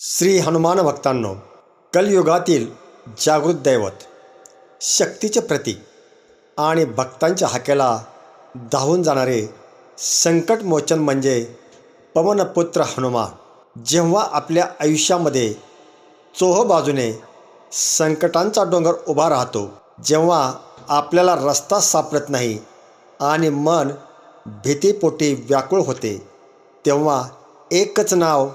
श्री हनुमान भक्तांनो, कलियुगातील जागृत दैवत, शक्तीचे प्रतीक आणि भक्तांच्या हाकेला धावून जाणारे संकटमोचन म्हणजे पवनपुत्र हनुमान. जेव्हा आपल्या आयुष्यामध्ये चोहोबाजूने संकटांचा डोंगर उभा राहतो, जेव्हा आपल्याला रस्ता सापडत नाही आणि मन भीतीपोटी व्याकुळ होते, तेव्हा एकच नाव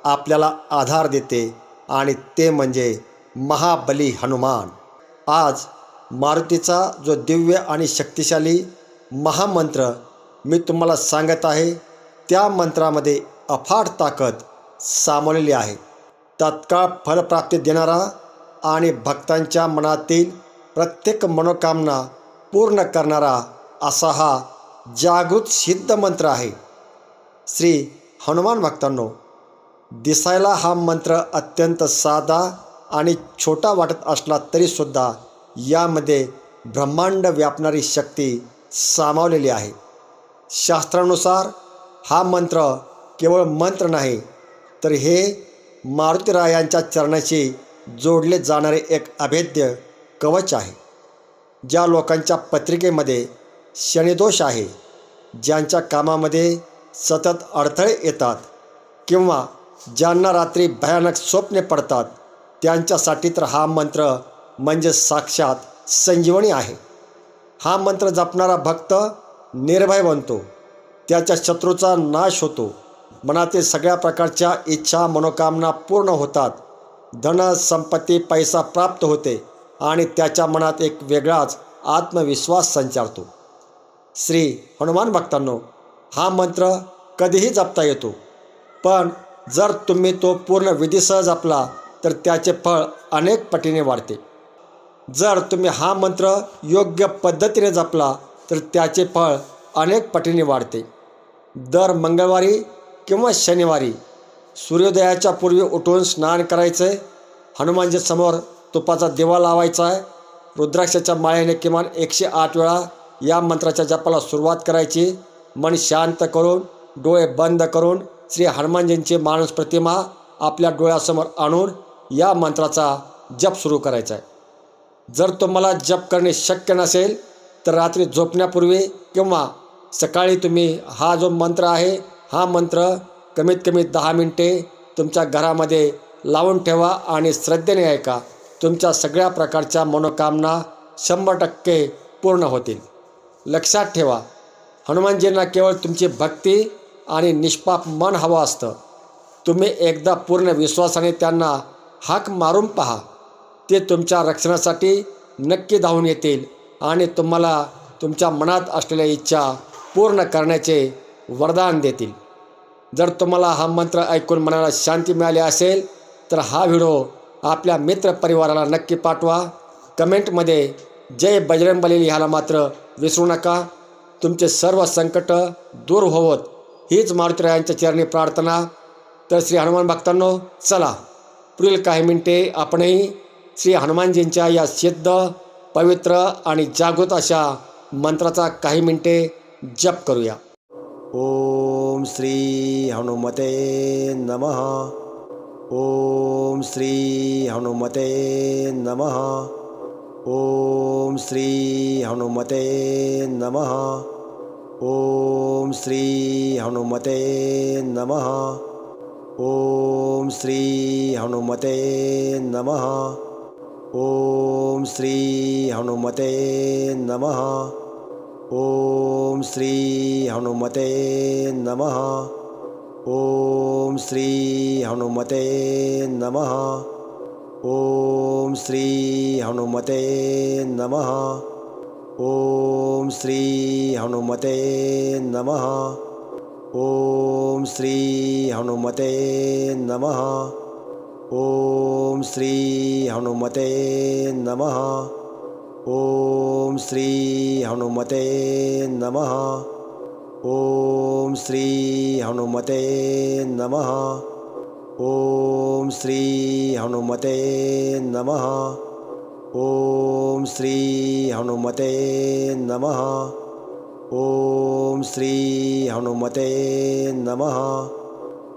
आपल्याला आधार देते आणि ते म्हणजे महाबली हनुमान. आज मारुतीचा जो दिव्य आणि शक्तिशाली महामंत्र मी तुम्हाला सांगत आहे, त्या मंत्रामध्ये अफाट ताकद सामावलेली आहे. तत्काळ फलप्राप्ती देणारा आणि भक्तांच्या मनातील प्रत्येक मनोकामना पूर्ण करणारा असा हा जागृत सिद्ध मंत्र आहे. श्री हनुमान भक्तांनो, दिसायला हा मंत्र अत्यंत साधा आणि छोटा वाटत असला तरीसुद्धा यामध्ये ब्रह्मांड व्यापणारी शक्ती सामावलेली आहे. शास्त्रानुसार हा मंत्र केवळ मंत्र नाही, तर हे मारुतीरायांच्या चरणाशी जोडले जाणारे एक अभेद्य कवच आहे. ज्या लोकांच्या पत्रिकेमध्ये शनिदोष आहे, ज्यांच्या कामामध्ये सतत अडथळे येतात किंवा ज्यांना रात्री भयानक स्वप्ने पडतात, त्यांच्यासाठी तर हा मंत्र म्हणजे साक्षात संजीवनी आहे. हा मंत्र जपणारा भक्त निर्भय बनतो, त्याच्या शत्रूचा नाश होतो, मनातील सगळ्या प्रकारच्या इच्छा मनोकामना पूर्ण होतात, धन संपत्ती पैसा प्राप्त होते आणि त्याच्या मनात एक वेगळाच आत्मविश्वास संचारतो. श्री हनुमान भक्तांनो, हा मंत्र कधीही जपता येतो, पण जर तुम्ही तो पूर्ण विधीसह जपला तर त्याचे फळ अनेक पटीने वाढते. जर तुम्ही हा मंत्र योग्य पद्धतीने जपला तर त्याचे फळ अनेक पटीने वाढते. दर मंगळवारी किंवा शनिवारी सूर्योदयाच्या पूर्वी उठून स्नान करायचे, हनुमानजीसमोर तुपाचा दिवा लावायचा आहे, रुद्राक्षाच्या माळेने किमान 108 वेळा या मंत्राच्या जपाला सुरुवात करायची. मन शांत करून डोळे बंद करून श्री हनुमानजींची मानस प्रतिमा आपल्या डोळ्यासमोर आणून या मंत्राचा जप सुरू करायचा आहे. जर तुम्हाला जप करणे शक्य नसेल तर रात्री झोपण्यापूर्वी किंवा सकाळी तुम्ही हा जो मंत्र आहे, हा मंत्र कमीत कमी 10 मिनिटे तुमच्या घरामध्ये लावून ठेवा आणि श्रद्धेने ऐका. तुमच्या सगळ्या प्रकारच्या मनोकामना 100% पूर्ण होतील. लक्षात ठेवा, हनुमानजींना केवळ तुमची भक्ती आणि निष्पाप मन हवं असतं. तुम्ही एकदा पूर्ण विश्वासाने त्यांना हाक मारून पहा, ते तुमच्या रक्षणासाठी नक्की धावून येतील आणि तुम्हाला तुमच्या मनात असलेल्या इच्छा पूर्ण करण्याचे वरदान देतील. जर तुम्हाला हा मंत्र ऐकून मनाला शांती मिळाली असेल तर हा व्हिडिओ आपल्या मित्रपरिवाराला नक्की पाठवा. कमेंटमध्ये जय बजरंगबली लिहायला मात्र विसरू नका. तुमचे सर्व संकट दूर होवोत हीच मारुतीरायांच्या चरणी प्रार्थना. तर श्री हनुमान भक्तांनो, चला पुढील काही मिनिटे आपणही श्री हनुमानजींच्या या सिद्ध पवित्र आणि जागृत अशा मंत्राचा काही मिनिटे जप करूया. ओम श्री हनुमते नमः. ओम श्री हनुमते नमः. ओम श्री हनुमते नमः. ओम श्री हनुमते नमः. ओम श्री हनुमते नमः. ओम श्री हनुमते नमः. ओम श्री हनुमते नमः. ओम श्री हनुमते नमः. ओम श्री हनुमते नमः. ओम श्री हनुमते नमः. ओम श्री हनुमते नमः. ओम श्री हनुमते नमः. ओम श्री हनुमते नमः. ओम श्री हनुमते नमः. ओम श्री हनुमते नमः. ओम श्री हनुमते नमः. ओम श्री हनुमते नमः.